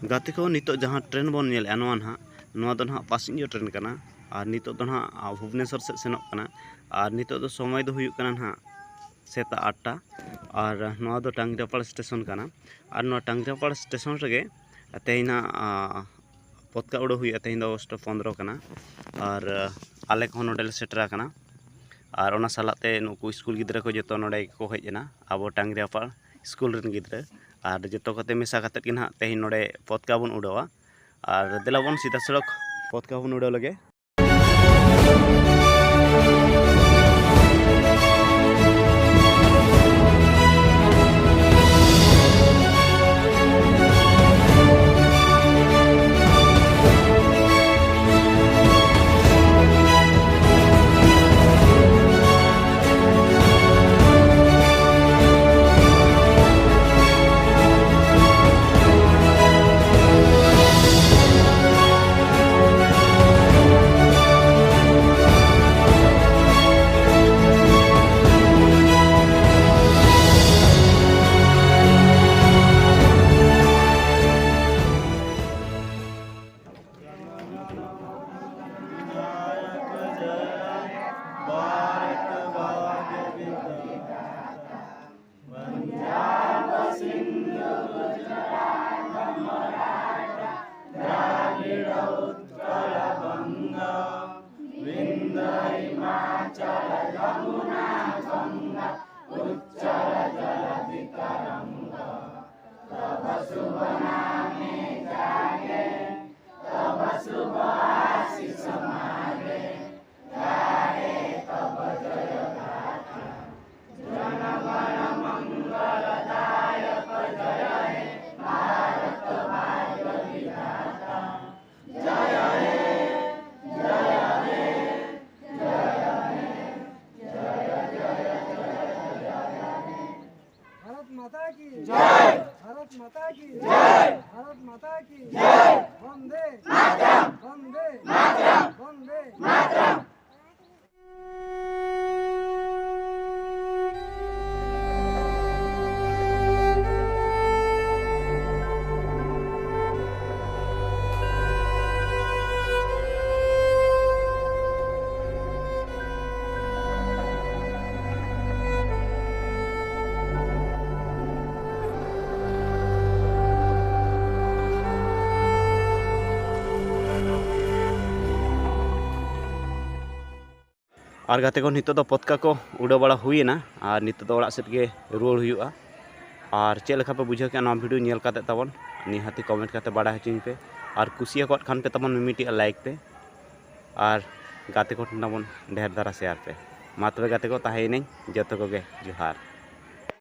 गाते को नितो जहाँ ट्रेन बन नेल नवा ना पैसेंजर ट्रेन कना और नितो दो ना भुवनेश्वर से सेनोक कना और नितो दो समय दो हुयुक कना ना सेता 8टा और नवा दो टांगरापाड़ स्टेशन कना और नवा टांगरापाड़ स्टेशन रेगे तेना पतका उड़ो हुई तेन दो अगस्ट 15 कना और आले को नोडेल सेटरा कना और ओना सालाते नुकु स्कूल गिद्रा को जतो नोडे को हेजना आबो टांगरापाड़ स्कूल रेन गिद्रा और जतो कते मेसा कते कि ना तेन नोडे पतका बन उड़ावा और देलाबन सीधा सड़क पतका बन उड़ाव लगे। माता की जय, भारत माता की जय, भारत माता की जय, वंदे मातरम, वंदे मातरम, वंदे मातरम। और गाते को नितो पतका को उड़ा बड़ा हुईना और नितो ओड़ा सेट के रुआड़ हुयुआ और चेक लेखा पे बुझाव के ना वीडियो नेल काते तबन निहाती कमेंट काते बड़ा हचिन पे और कुसिया को खान पे तबन मिमिटी लाइक पे और गाते को तबन ढेर धारा शेयर पे मा तबे गाते को ताहे नहीं जतो को गे जोहार।